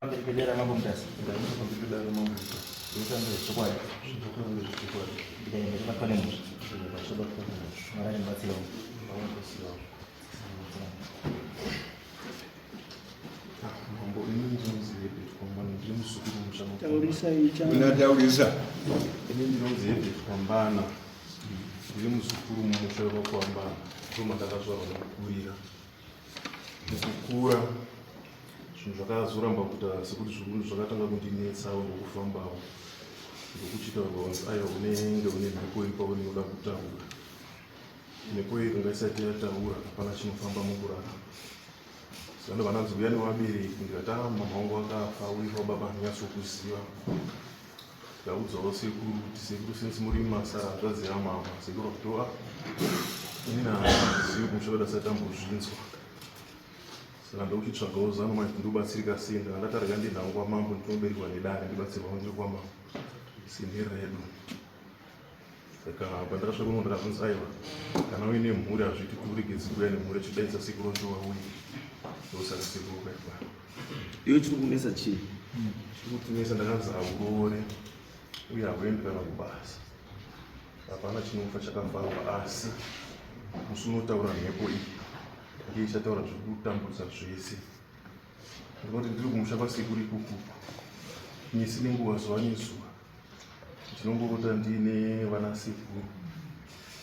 Ambekidera mambo mtasi. Ambekidera mambo mtasi. Ndio chukua. Chukua. Ndio nimepata pale mwisho. Mara ni basi leo. Mambo mengi nzuri kwamba ndio msukuru mshamo. Unatauliza. Ndio kwamba ndio msukuru mshamo kwamba kama takazo wanakurira. Kukura zvinhu zvakazoramba kuita sekuti zvinhu zvakatanga kundinetsawo ngokufambawo ndokuchita kuti aiwa unenge une mhepo iri paunoda kutaura. Mhepo iyi kana isati yataura hapana chinofamba mukurara. Saka vananzi uya nevabereki ndikati mama wangu akafa uifa baba anyatsokuziva. Ndikaudzawo sekuru kuti sekuru since muri masara zvaziva mama sekuru kutoa inini handizivi kumushava dasati tambozvinzwa. Saka ndokuchitsvagawo zano mai ndobatsirika sei ndakarega ndinhangwa mambo ndinoberekwa nedare ndibatsirwa ndiri kwamambo sinheri redu. Saka pandakasvika uno ndakabvunza aiwa kana uine mhuri hazviti kuregedzi kuuya nemhuri achidaidza sekuru ndowauya ndosaka sekuru ukaipa Iwe chiri kunesa chii? Chiri kutinesa ndakanzi aurore uye hauendi kana kubasa. Hapana chinofa chakafamba asi musi unotaura mhepo iyi ndiye ichataura zvirikutambudza zvese. Ndinoti ndiri kumusha kwasekuru ikuku nyisi nenguva zuva nezuva ndinongorota ndiine vanasekuru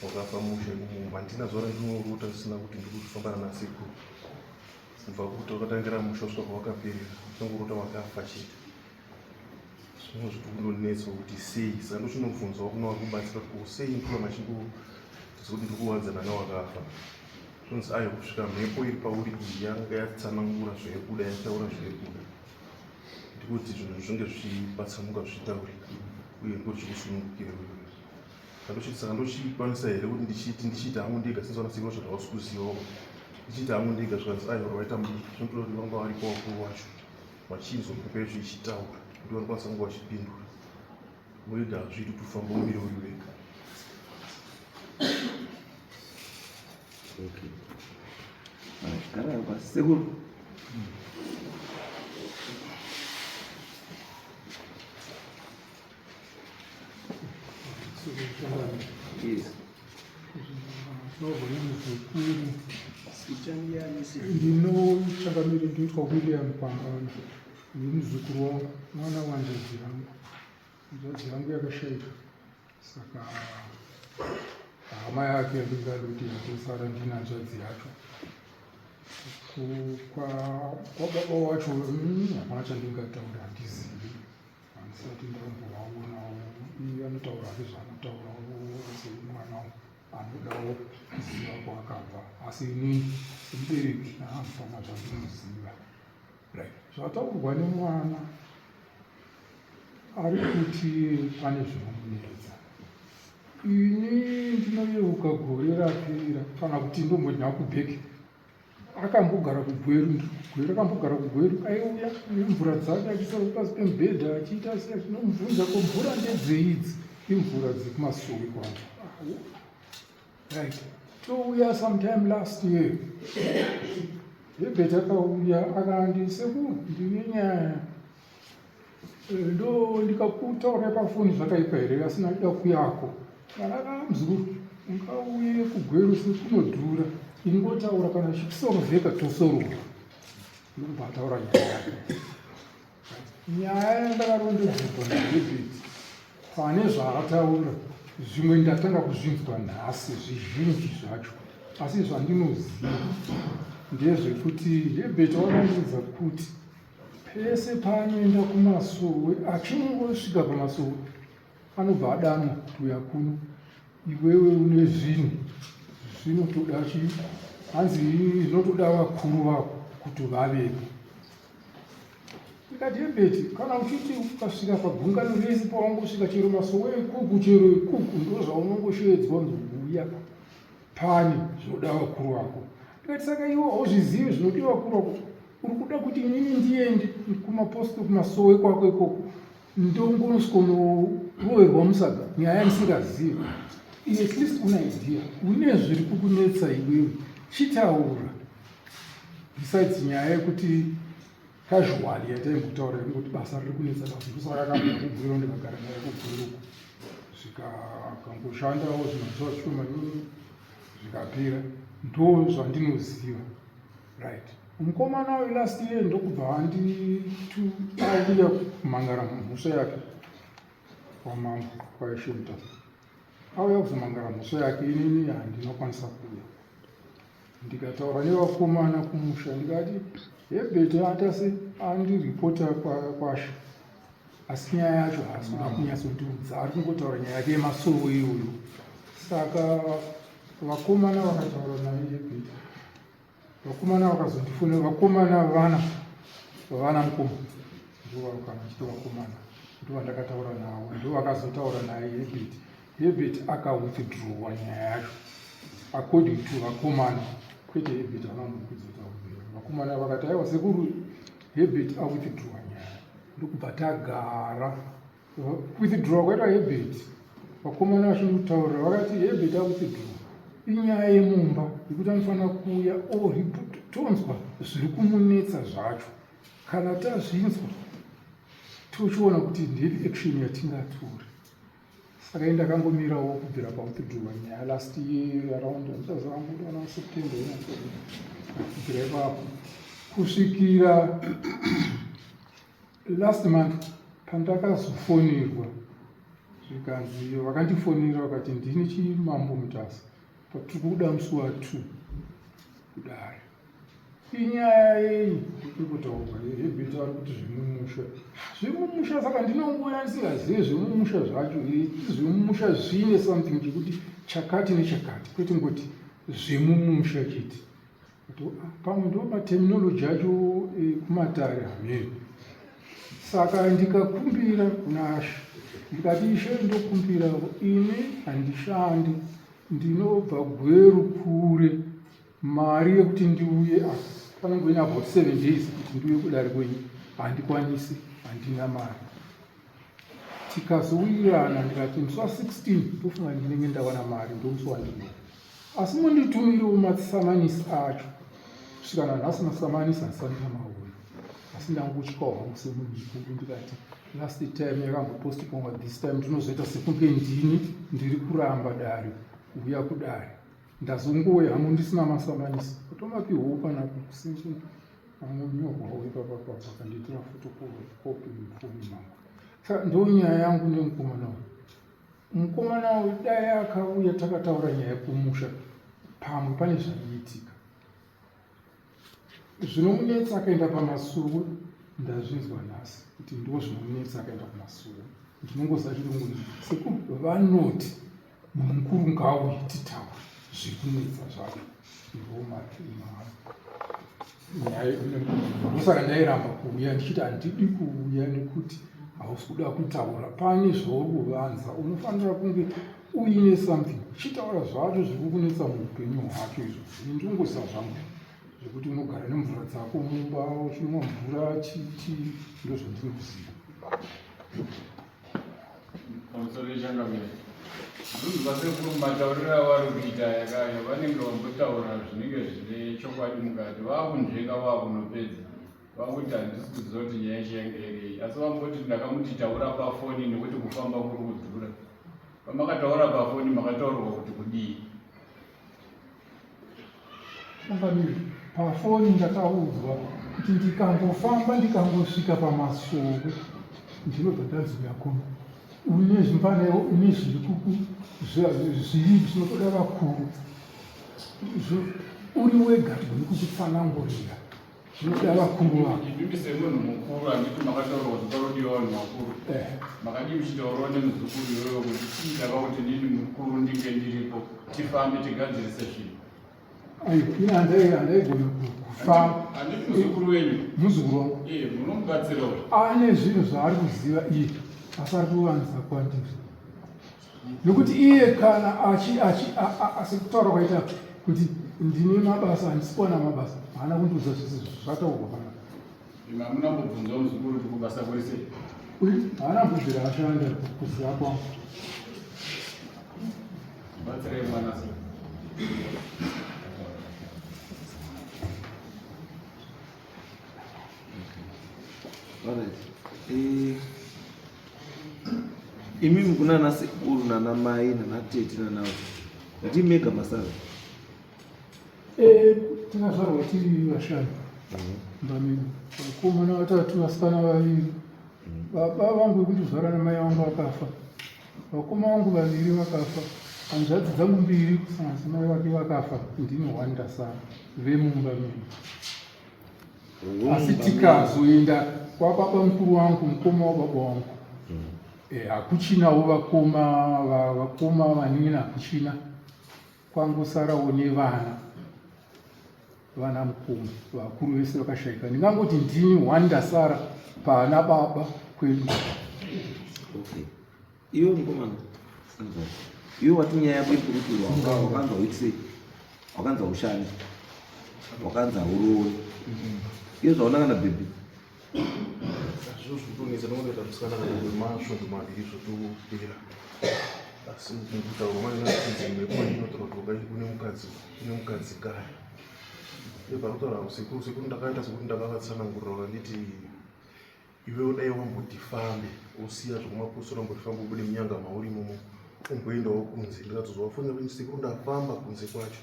wakafa mushe mumba. Handina zuva randinorota zvisina kuti ndiri kufambana nasekuru. Kubva kuti wakatangira musha kusvika kwawakaperera ndinongorota wakafa chete. Zvimwe zviri kundonetsa kuti sei. Saka ndochindobvunzawo kuna vari kubatsira kuti sei ndikura machingoti ndiri kuwadzana newakafa. Zvinonzi aiwa kusvika mhepo iri pauri iyi yanga yatsanangura zvaikuda yataura zvaikuda ndikuti zvinhu zvinge zvichipatsamuka zvichitaurika uye ndochikusunungukira wewe. Saka ndochikwanisa here kuti ndichiti hangu ndega sinzi vanasekuru zvandavasi kuzivawo ndichiti hangu ndega zvikanzi aiwa rwaita mudiki zvinotoda kuti vanga varipo wakuru wacho vachinzwa mhepo yacho ichitaura kuti vanokwanisa kunge vachipindura. Moega hazvidi kufamba umire uri wega. Okay. Cara, mas seguro. Isso. Ndinotsvakamiri ndoitwa William Pangana. Ndimuzukuru mwana wanzvadzi yangu. Nzvadzi yangu yakashaika. Saka hama yake ndingadoti yatosara ndina nzvadzi yacho. Kwababa wacho hapana chandingataura handizivi. Handisati ndambovaonawo. Iye anotaura zvaanotaurawo semwana anodawo kuziva kwakabva. Asi inini semubereki hapana zvandinoziva. Zvataurwa nemwana ari kuti pane zvinomunetsa. Ini ndinoyeuka gore rapera kana kuti ndombodya kubheki akambogara kugweru gwere akambogara kugweru aiuya nemvura dzake achisara pasi pemubhedha achiita sei zvinomubvunza ko mvura ndedzeidzi imvura dzekumasowe kwangu right touya sometime last year ebheta akauya akandisekuru ndine nyaya ndo ndikakutaura pafoni zvakaipa here asina kuda kuyako kana muzukuru ungauye kugweru sekunodhura ingotaura kana chisorovheka tosorova ndokubva nyaya yake. Nyaya yandakarondedzerwa naDavid pane zvaataura zvimwe ndatanga kuzvinzwa nhasi zvizhinji zvacho asi zvandinoziva ndezvekuti David wakandiudza kuti pese paanoenda kumasowe achingosvika pamasowe anobva adanwa kuti uya kuno iwewe une zvinhu zvinotoda hanzi zvinotoda vakuru vako kuti vavepo. Ikati David kana uchiti ukasvika pagungano rese pawangosvika chero masowe ekuku chero ekuku ndozvaunongoshedzwa ndokuuya pane zvinoda vakuru vako. Ikati saka iwe hauzvizivi zvinodiwa vakuru vako uri kuda kuti inini ndiende kumaposto kumasowe kwako ikoko ndongonosikonowerwa musaga nyaya ndisingazivi. At least una idea une zviri kukunetsa iwewe chitaura besides nyaya yekuti casually yataimbotaura kuti basa riri kunetsa basa ndosaka akabva kubhuira ndikagara naye kubhuiruku zvikangoshanda zvimazuva zvishoma zvikapera ndo zvandinoziva right. Mukomana welast year ndokubva auya kumhangara mhosva yake kwamambo kwaishenta auya kuzomhangara mhosva yake inini handinokwanisa kuuya ndikataura nevakomana kumusha ndikati hebete atase andiripota kwasha asi nyaya yacho haasina kunyatsotiudza ari kungotaura nyaya yake yemasoro iyoyo. Saka vakomana vakataura naye hebete vakomana vakazondifonera vakomana vana mukoma ndovakana chiti vakomana ndovandakataura navo ndovakazotaura naye hebete akawithdrawa nyaya yacho according to vakomana kwete hebete anambokuzotaura vakomana vakati aiwa sekuru hebete awithdrawa nyaya ndokubva tagara withdrawa kwaita hebete vakomana vachindutaurira vakati hebete awithdrawa inyaya yemumba yekuti anofanira kuuya tonzwa zviri kumunetsa zvacho kana tazvinzwa tochiona kuti ndepi action yatingatora. Saka indakangomirawo kubvira pawithdrawa nyaya last year around ndichazanguana September kubvira ipapo kusvikira last month pandakazofonerwa zvikanzi vakandifonera vakati ndini Chimambo Mutasa patiri kuda musi wa2 kudai inyaya yei kutaurwa hebete ari kuti zvemumusha saka ndinongoya ndisingazive zvemumusha zvacho zvemumusha zvine something chekuti chakati nechakati kwete ngoti zvemumusha chete pamwe ndo materminology acho kumatare hamene. Saka ndikakumbira kuna Asha ndikati Ishe ndokumbira ini handishandi ndinobva Gweru kure mari yekuti ndiuye panongoina about 7 days kuti ndiuye kudare kwenyu handikwanisi handina mari. Tikazowirirana ndikati musi wa16 ndofunga ndinenge ndawana mari ndomusi wandinoa asi munditumirewo masamanisi acho kusvika nanhasi masamanisi handisandina mauri asi ndangotyawo hangu semunyikuru ndikati last time yakambopostponwa this time ndinozoita sekunge ndiri kuramba dare kuuya kudare ndazongoya hangu ndisina masamanisi kutomapiwo pana kusinzi anonyorwawo ipapapa akandiitira fotokopi mufoni mangu. Saka ndo nyaya yangu nemukomana uyu. Mukomana uyu dai akauya takataura nyaya yekumusha pamwe pane zvaiitika zvinomunetsa akaenda pamasuru ndazvinzwa nhasi kuti ndo zvinomunetsa akaenda kumasuru ndinongoziva chirungu sekuvanoti munhu mukuru ngaauye titaura zviri kunetsa zvacho ndosaka ndairamba kuuya ndichiti handidi kuuya nekuti hausi kuda kutaura pane zvauri kuvanza unofanira kunge uine something uchitaura zvacho zviri kukunetsa muupenyu hwako izvo ndinongoziva zvangu zvekuti unogara nemvura dzako mumba uchinwa mvura ndo zvandinoziva. zvinhu matauriro avari kuita yakayo vanenge vambotaura zvinenge zvine chokwadi mukati vakunzvenga vakunopedza vakuti handisi kuziva kuti nyaya chiyange irei asi vamboti ndakamuti taura pafoni nekuti kufamba kuri kudhura pamakataura pafoni makataurirwa kuti kudii pafoni ndakaudzwa kuti ndikangofamba ndikangosvika pamasoro ndinobva ndaziva kona une zvimbanewo une zviri zvinotoda vakuru uri wega togoni kuzvitsanangurira zvinoda vakuru vako. ndimi semunhu mukuru handiti makataurirwa kuti parodiwa vanhu vakuru makadi muchitaurawo nemuzukuru iyoyo kuti tiitaka kuti ndini mukuru ndinge ndiripo tifambe tigadzirise zvinhu. Ine handaigona kufamba. Handiti muzukuru wenyu? Muzukuru wangu. Munomubatsirawo. Ane zvinhu zvaari kuziva iye asi ari kuvanza kwandiri nokuti iye kana asikutaura kwaita kuti ndine mabasa handisiwana mabasa haana kundiudza zvese zvataurwa panapa. Hamuna mbobvunzawo muzukuru kuti kubasa kwese haana mbobvira ashanda kuziva kwangu. Batsirai mwana se. Imimi kuna nasekuru nanamai nanatete nanavo ndimega masaza takazvarwa tiri vashanu mbamini vakomana vatatu vasikana vaviri baba vangu vekundizvara namai vangu vakafa vakoma vangu vaviri vakafa hanzvadzi dzangu mbiri kusanganisa mai vake vakafa ndini hwanda sara vemumba mini asi tikazoenda kwababa mukuru wangu mukoma wababa wangu hakuchinawo vakoma vanini hakuchina kwangosarawo nevana mukoma vakuru vese vakashayika ndingangoti ndini hwandasara pana baba kwedu. Iwe mukomana iwe wati nyaya yako ikurutirwa wakanzwa uitisei wakanzwa ushani wakanzwa uroori iyo zvaonangana bhebhi zviro zvikutonesa nongoita musikana kana masvondo maviri zvotopera asi mukutaura maninakunzi mhepo inotoratoka kune mukadzi kaya epakutaura usiku ndakaita sekuti ndakakatsanangurira vakanditi iwe dai wambodifambe usiya zvokumapostora mbodifambe ubude munyanga maurimomo umboendawo kunze ndikatozwa wafonera kuti sekuru ndafamba kunze kwacho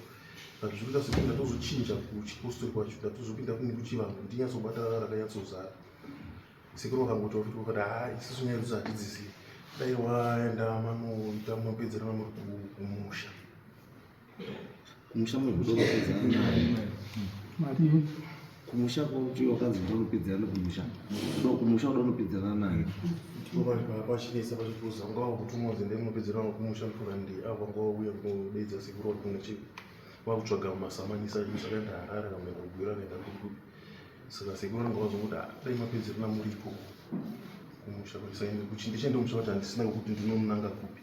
zvirikuita sekuti ndatozochinja kuchipostori kwacho ndatozopinda kune kuchivanhu ndinyatsobata rakanyatsozara sekuru wakangoti wafuti wakati isusu nyaya idzodzo hatidzizivi dai waenda manoita mapedzerana muri kumusha kumusha munodonopedzerana madini kumusha kwauti wakanzi ndonopedzerana kumusha kumusha udonopedzerana naye pachinesa pachikuza ngava kuti umozi ndemunopedzerana kumusha ndifuna ndi ava ngavauya kunodeidza sekuru wari kuna chii vakutsvaga masamanisa akaenda harare kamwe kugwira akaenda kukupi saka sekuru ranga vazokuti dai mapedzerana muripo kumusha kwachisaende kuti ndichaende kumusha kuti handisina kuti ndinomunanga kupi.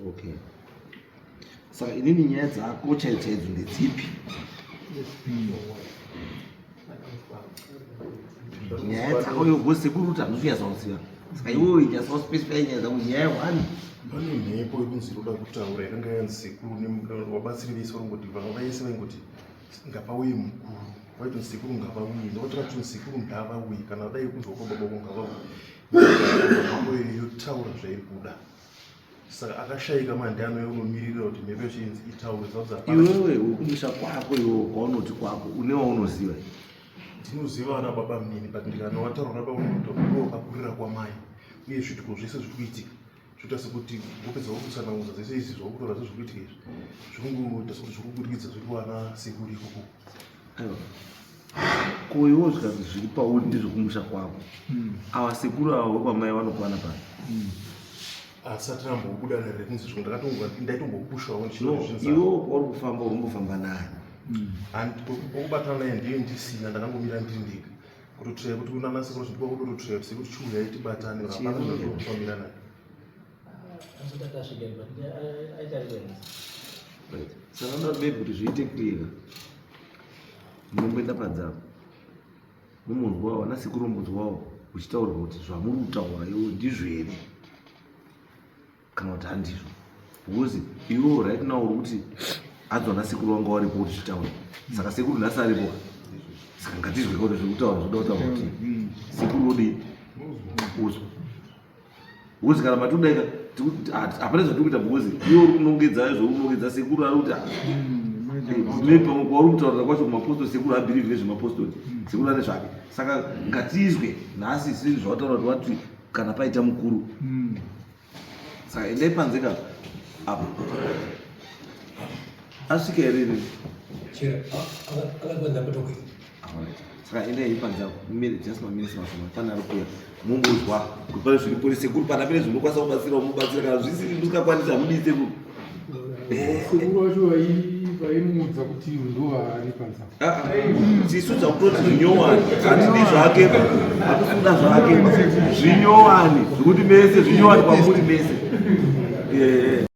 Okay, saka inini nyaya dzako chaidzo ndedzipi? Nyaya dzako yogo sekuru kuti handikunyatsoziva saka iwewe inyatsospecify nyaya dzako nyaya wani pane mhepo yekunzi roda kutaura yakanga yanzi sekuru wabatsiri vese varongoti vaise vaingoti ngapauye mukuru vaiti sekuru ngavauye ndakatora kuti sekuru ndavauye kana dai kunzwa kwababa ngavauye yotaura zvairi kuda saka akashayika mandano yaunomiririra kuti mhepo yechinzi itaure iwewe ukumusha kwako iwo kwaunoti kwako une waunoziva ndinoziva ana baba mnini but ndikanowataura wakakurira kwamai uye zvituko zvese zviri kuitika zvoita sekuti wopedza wokutsananguza zvese izvi zvakutora zvo zviri kuitika izvi zvikungoita sekuti zviri kubudikidza zviri kuwana sekuru ikoko. Aiwa ko iwo zvikazi zviri pauri ndezvekumusha kwako ava sekuru ava wekwamai vanokwana pano asati nambobuda nerekunzi zviko ndaitombopushwawo iwo kwauri kufamba urumbofamba naye okubatana naye ndiye ndisina ndakangomira ndiri ndega kutotraya kuti kuna nasekuru zvindikwa kutototraya kuti sekuti chiuya tibatane rapanaofambira naye saka ndoda bebi kuti zviite clear munomboenda padzako mumunhu wavo nasekuru mudzi wavo uchitaurirwa kuti zvamuri kutaura iwo ndizvo here kana kuti handizvo because iwo right now uri kuti adzwa nasekuru wanga waripo kuti zvitaura saka sekuru nhasi aripo saka ngatizwe kuti zviri kutaura zvoda kutaura kuti sekuru odii uzwa because kana matodaika hapana zvatiri kuita because iwo uri kunongedza zvounongedza sekuru ari kuti pamwe kwauri kutaurira kwacho kumapostori sekuru abhirivhi nezvemapostori sekuru ane zvake saka ngatizwe nhasi isini zvawataura kuti wati kana paita mukuru saka endai panze ka apo asvika here saka endai panze apo just maminisi mashoma pane ari kuya mumbozwa kuti pane zviri pori sekuru pana pine zvinokwanisa kubatsira mubatsira kana zvisiri musingakwanisa hamudii sekuru sekuru wacho vaimudza kuti ndovaari panzako tisu dzakutoti zvinyowani handidi zvake hatikuda zvake zvinyowani zvekuti mese zvinyowani kwamuri mese